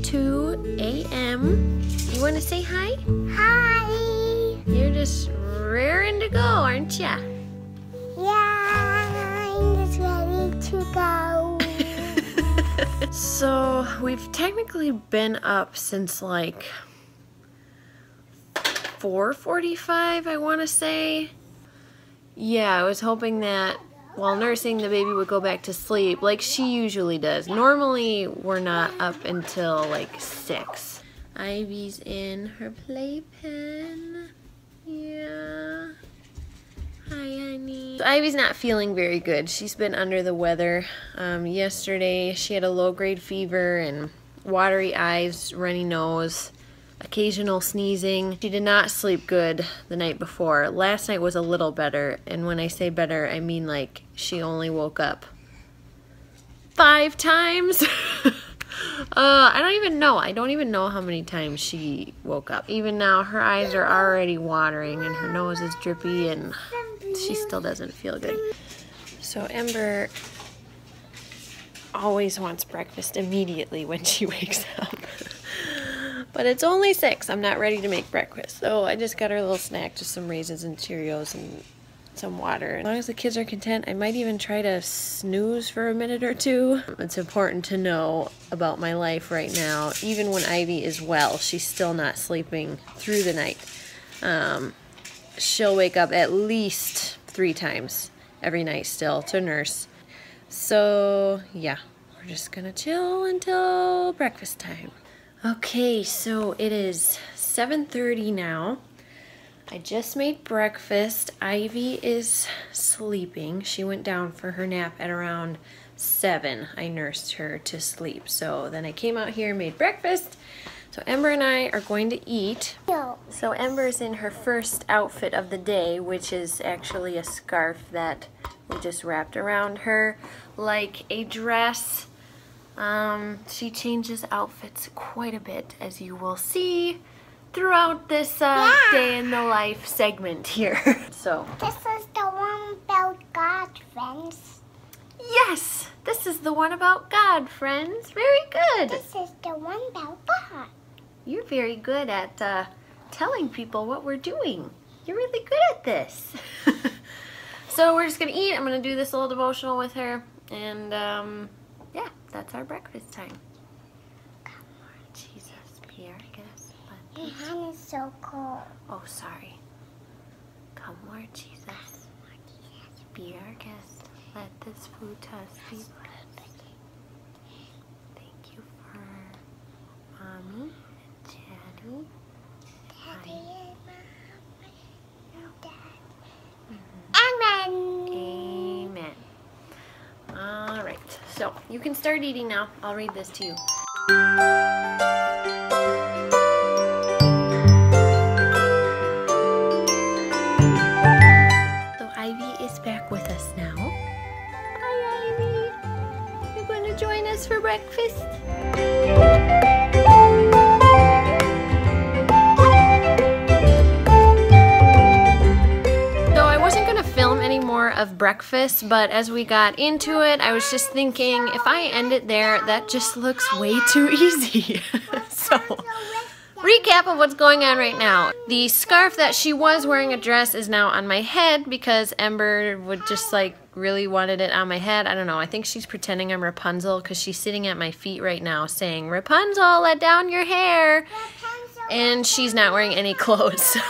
6:32 a.m. You want to say hi? Hi. You're just raring to go, aren't ya? Yeah, I'm just ready to go. So we've technically been up since like 4:45, I want to say. Yeah, I was hoping that while nursing the baby would go back to sleep like she usually does. Normally we're not up until like 6. Ivy's in her playpen. Yeah. Hi, honey. So Ivy's not feeling very good. She's been under the weather. Yesterday she had a low-grade fever and watery eyes, runny nose, occasional sneezing. She did not sleep good the night before. Last night was a little better, and when I say better, I mean like she only woke up 5 times. I don't even know. I don't even know how many times she woke up. Even now, her eyes are already watering and her nose is drippy and she still doesn't feel good. So Ember always wants breakfast immediately when she wakes up. But it's only 6. I'm not ready to make breakfast. So I just got her a little snack, just some raisins and Cheerios and some water. As long as the kids are content, I might even try to snooze for a minute or 2. It's important to know about my life right now. Even when Ivy is well, she's still not sleeping through the night. She'll wake up at least 3 times every night still to nurse. So yeah, we're just gonna chill until breakfast time. Okay, so it is 7:30 now. I just made breakfast. Ivy is sleeping. She went down for her nap at around 7. I nursed her to sleep. So then I came out here and made breakfast. So Ember and I are going to eat. So Ember's in her first outfit of the day, which is actually a scarf that we just wrapped around her like a dress. She changes outfits quite a bit, as you will see throughout this day in the life segment here. So This is the one about God, friends. yes, this is the one about God, friends. Very good. This is the one about God. You're very good at telling people what we're doing. You're really good at this. So we're just gonna eat. I'm gonna do this little devotional with her, and yeah, that's our breakfast time. Come on, Jesus, be our guest. Your hand is so cold. Oh, sorry. Come, Lord Jesus, be our guest. Let this food to us be blessed. Thank you for Mommy and Daddy. Daddy and Mom and Dad. Amen. Amen. All right, so you can start eating now. I'll read this to you. So Ivy is back with us now. Hi, Ivy. You're going to join us for breakfast? Of breakfast, but as we got into it, I was just thinking if I end it there, that just looks way too easy. So, recap of what's going on right now. The scarf that she was wearing a dress is now on my head because Ember would just like really wanted it on my head. I don't know. I think she's pretending I'm Rapunzel because she's sitting at my feet right now saying, "Rapunzel, let down your hair." And she's not wearing any clothes, so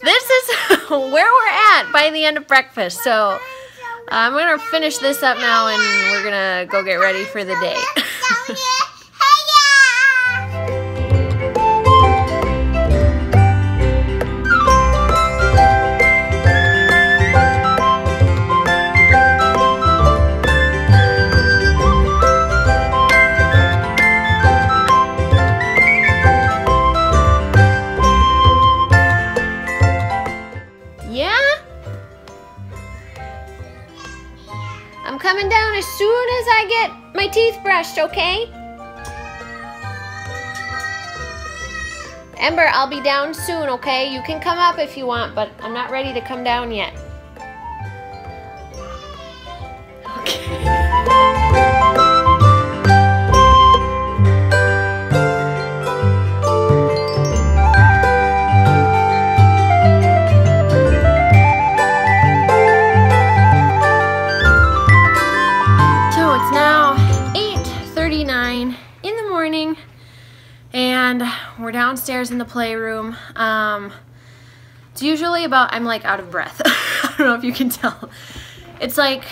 this is where we're at by the end of breakfast. So I'm going to finish this up now and we're going to go get ready for the day. I'm coming down as soon as I get my teeth brushed, okay? Ember, I'll be down soon, okay? You can come up if you want, but I'm not ready to come down yet. Okay. morning, and we're downstairs in the playroom. It's usually about, I'm like out of breath. I don't know if you can tell. It's like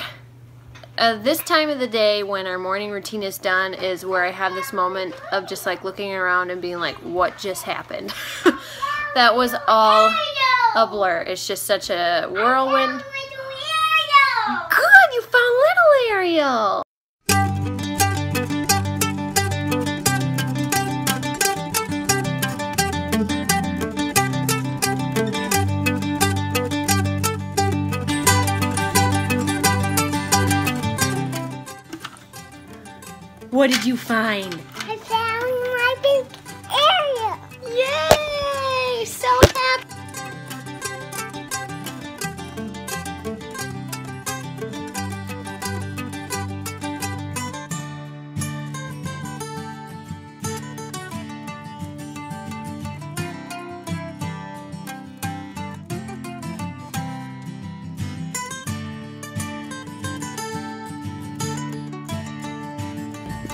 this time of the day when our morning routine is done is where I have this moment of just like looking around and being like, what just happened? That was all a blur. It's just such a whirlwind. Good, you found little Ariel. What did you find? I found my big Ariel. Yay! So happy.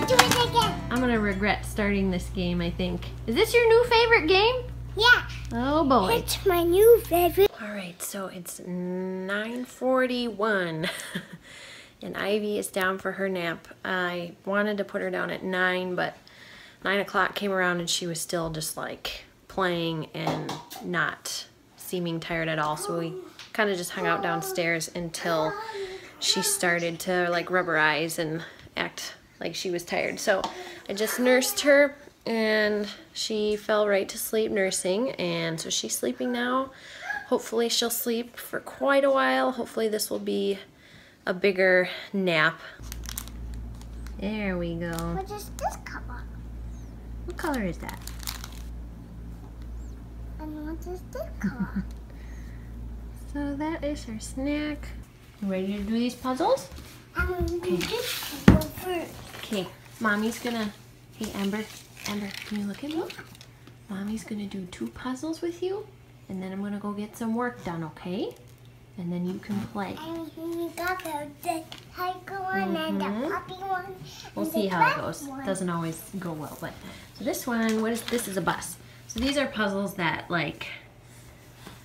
Do it again. I'm gonna regret starting this game, I think. Is this your new favorite game? Yeah. Oh boy. It's my new favorite. Alright, so it's 9:41 and Ivy is down for her nap. I wanted to put her down at 9, but 9 o'clock came around and she was still just like playing and not seeming tired at all. So we kind of just hung out downstairs until she started to like rub her eyes and act like she was tired. So I just nursed her and she fell right to sleep nursing, and so she's sleeping now. Hopefully she'll sleep for quite a while. Hopefully this will be a bigger nap. There we go. What is this color? What color is that? And what is this color? So that is her snack. You ready to do these puzzles? I'm going to do this color first. Okay, Mommy's gonna, hey Ember, can you look at me? Mommy's gonna do 2 puzzles with you, and then I'm gonna go get some work done, okay? And then you can play. And you got the tiger one and the puppy one. We'll and see the how it black goes. one. Doesn't always go well, but so this one, this is a bus. So these are puzzles that like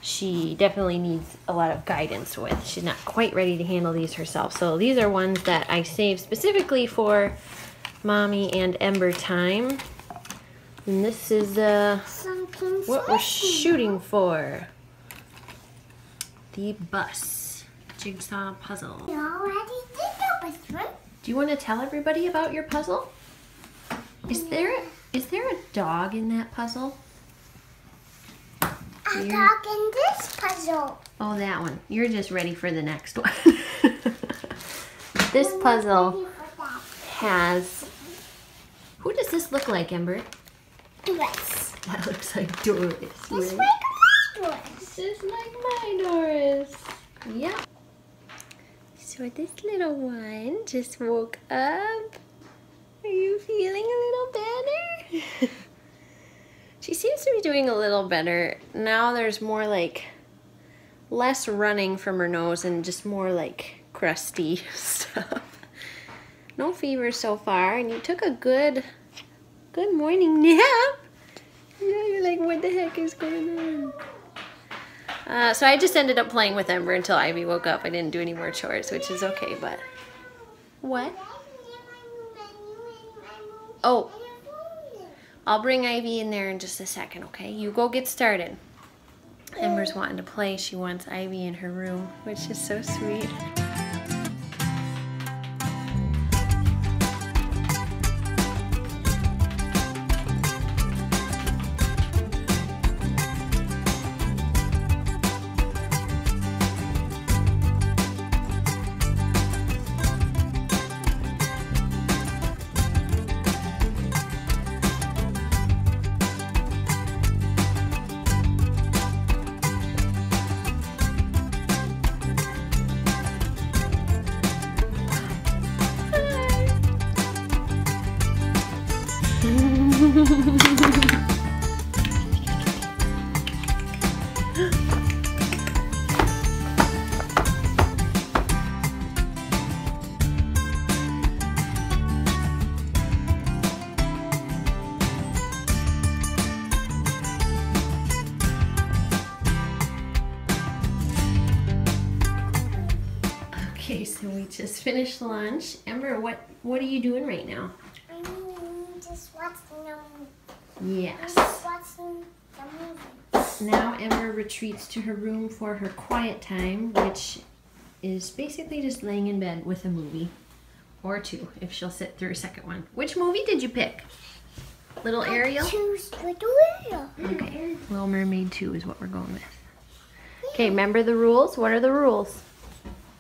she definitely needs a lot of guidance with. She's not quite ready to handle these herself. So these are ones that I saved specifically for Mommy and Ember time. And this is Something what we're spicy. shooting for. The bus jigsaw puzzle. You already did the bus one. Do you want to tell everybody about your puzzle? Is there a dog in that puzzle? A dog in this puzzle. Oh, that one. You're just ready for the next one. This puzzle Ready for that. has... Who does this look like, Ember? Dress. That looks like Doris. It's right? like my dress. Just like my Doris. Yeah. So this little one just woke up. Are you feeling a little better? She seems to be doing a little better. Now there's more like less running from her nose and just more like crusty stuff. No fever so far, and you took a good morning nap. Yeah, you're like, what the heck is going on? So I just ended up playing with Ember until Ivy woke up. I didn't do any more chores, which is okay, but... What? Oh, I'll bring Ivy in there in just a second, okay? You go get started. Ember's wanting to play. She wants Ivy in her room, which is so sweet. We just finished lunch. Ember, what are you doing right now? I'm just watching them. Yes. Just watching the movie. Now Ember retreats to her room for her quiet time, which is basically just laying in bed with a movie. Or two, if she'll sit through a second one. Which movie did you pick? Little Ariel? I choose Little Ariel. Okay. Little Mermaid 2 is what we're going with. Okay, remember the rules? What are the rules?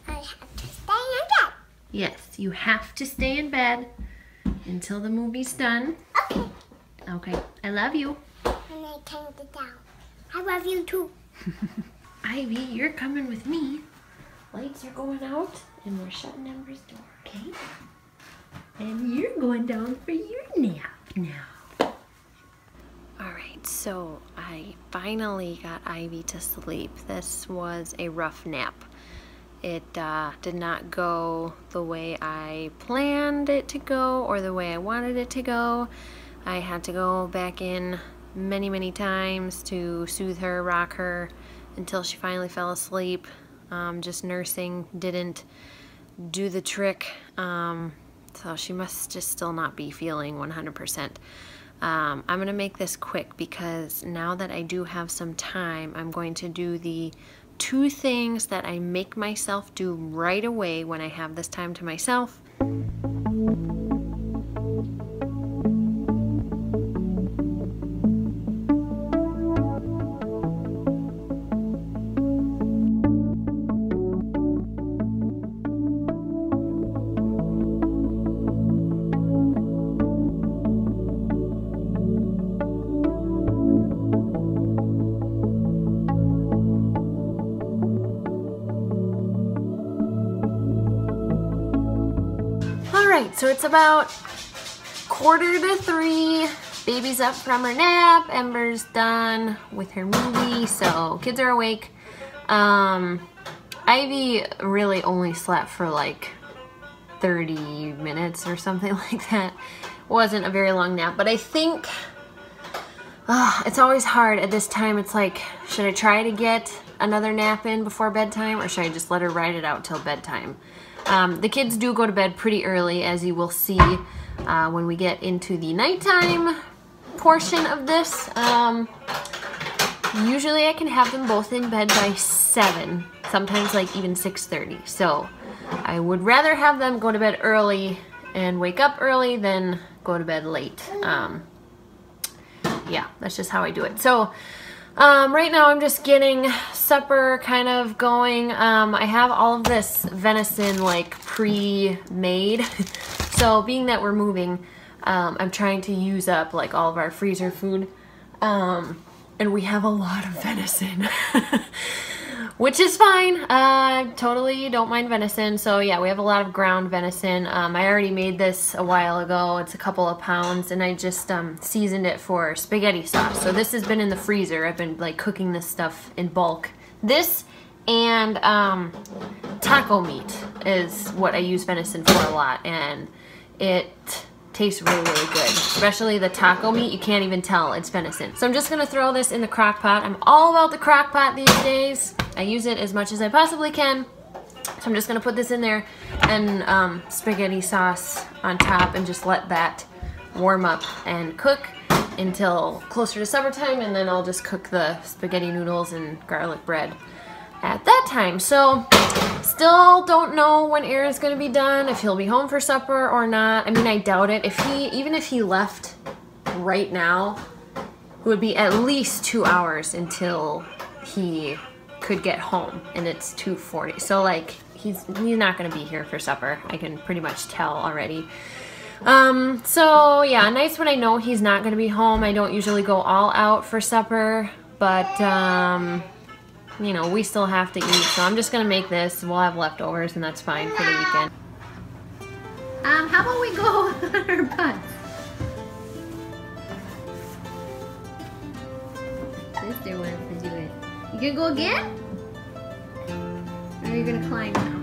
I have to stay in bed. Yes, you have to stay in bed until the movie's done. Okay. Okay, I love you. And I turned it down. I love you too. Ivy, you're coming with me. Lights are going out and we're shutting Ember's door, okay? And you're going down for your nap now. Alright, so I finally got Ivy to sleep. This was a rough nap. It did not go the way I planned it to go or the way I wanted it to go. I had to go back in many times to soothe her, rock her until she finally fell asleep. Just nursing didn't do the trick, so she must just still not be feeling 100%. I'm going to make this quick because now that I do have some time, I'm going to do the 2 things that I make myself do right away when I have this time to myself. Alright, so it's about 2:45. Baby's up from her nap. Ember's done with her movie, so kids are awake. Ivy really only slept for like 30 minutes or something like that. Wasn't a very long nap, but I think it's always hard at this time. It's like, should I try to get another nap in before bedtime or should I just let her ride it out till bedtime? The kids do go to bed pretty early, as you will see when we get into the nighttime portion of this. Usually I can have them both in bed by 7, sometimes like even 6:30. So I would rather have them go to bed early and wake up early than go to bed late. Yeah, that's just how I do it. So right now I'm just getting supper kind of going. I have all of this venison like pre-made. So being that we're moving, I'm trying to use up like all of our freezer food. And we have a lot of venison, which is fine. I totally don't mind venison. So yeah, we have a lot of ground venison. I already made this a while ago. It's a couple of pounds and I just seasoned it for spaghetti sauce. So this has been in the freezer. I've been like cooking this stuff in bulk. This and taco meat is what I use venison for a lot, and it tastes really good. Especially the taco meat, you can't even tell it's venison. So I'm just gonna throw this in the crock pot. I'm all about the crock pot these days. I use it as much as I possibly can. So I'm just gonna put this in there and spaghetti sauce on top and just let that warm up and cook until closer to supper time, and then I'll just cook the spaghetti noodles and garlic bread at that time. So still don't know when Aaron's gonna be done, if he'll be home for supper or not. I mean, I doubt it. Even if he left right now, it would be at least 2 hours until he could get home, and it's 2:40. So like he's not gonna be here for supper. I can pretty much tell already. So yeah, nice when I know he's not gonna be home. I don't usually go all out for supper, but you know, we still have to eat, so I'm just gonna make this. We'll have leftovers and that's fine for the weekend. How about we go on our butts? Sister wants to do it. You gonna go again? Or are you gonna climb now?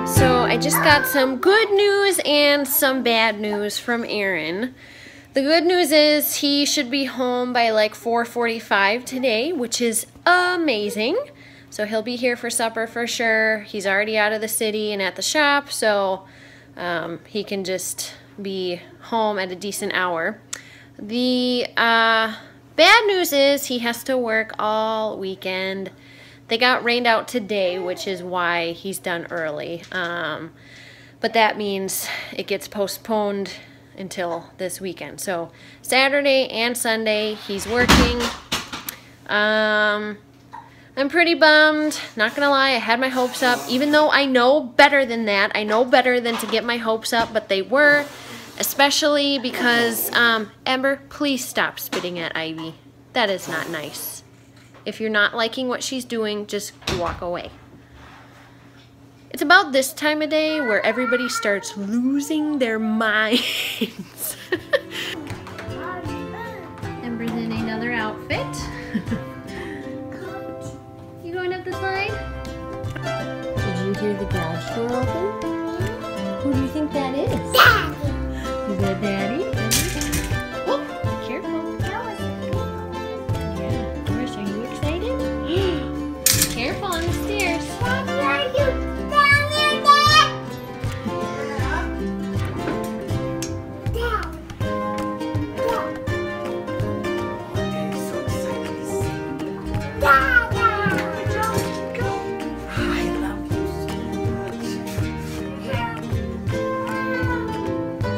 So some good news and some bad news from Aaron. The good news is he should be home by like 4:45 today, which is amazing. So he'll be here for supper for sure. He's already out of the city and at the shop, so he can just be home at a decent hour. The bad news is he has to work all weekend. They got rained out today, which is why he's done early. But that means it gets postponed until this weekend. So Saturday and Sunday he's working. I'm pretty bummed, not gonna lie. I had my hopes up, even though I know better than that. I know better than to get my hopes up, but they were, especially because, Ember, please stop spitting at Ivy. That is not nice. If you're not liking what she's doing, just walk away. It's about this time of day where everybody starts losing their minds. Ember's in another outfit. You going up the slide? Did you hear the garage door open? Who do you think that is? Daddy! Is that Daddy? Oh, careful. Yeah, of course. Are you excited? Careful on the stairs. Daddy, are you down there, Okay, so excited to see. Dad? I love you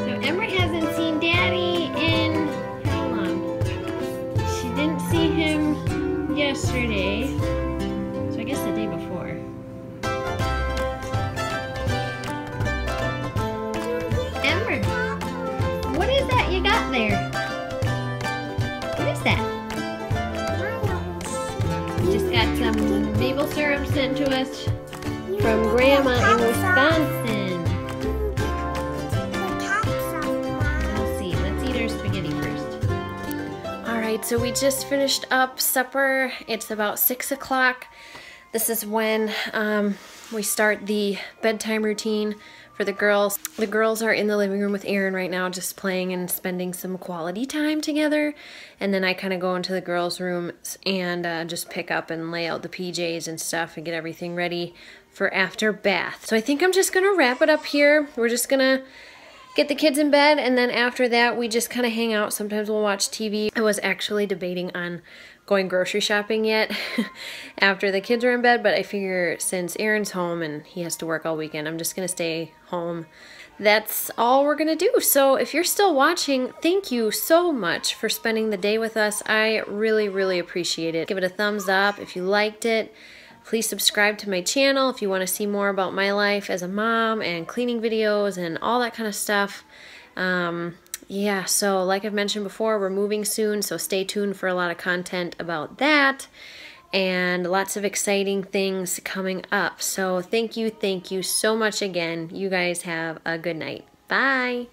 So Ember hasn't seen Daddy in how long? She didn't see him yesterday, so I guess the day before. Ember, what is that you got there? What is that? We just got some maple syrup sent to us from Grandma in Wisconsin. We'll see. Let's eat our spaghetti first. Alright, so we just finished up supper. It's about 6 o'clock. This is when we start the bedtime routine for the girls. The girls are in the living room with Aaron right now, just playing and spending some quality time together. And then I kind of go into the girls' rooms and just pick up and lay out the PJs and stuff and get everything ready for after bath. So I think I'm just gonna wrap it up here. We're just gonna get the kids in bed, and then after that we just kind of hang out. Sometimes we'll watch TV. I was actually debating on going grocery shopping yet after the kids are in bed, but I figure since Aaron's home and he has to work all weekend, I'm just gonna stay home. That's all we're gonna do. So if you're still watching, thank you so much for spending the day with us. I really, really appreciate it. Give it a thumbs up if you liked it. Please subscribe to my channel if you want to see more about my life as a mom and cleaning videos and all that kind of stuff. Yeah, so like I've mentioned before, we're moving soon, so stay tuned for a lot of content about that and lots of exciting things coming up. So thank you so much again. You guys have a good night. Bye.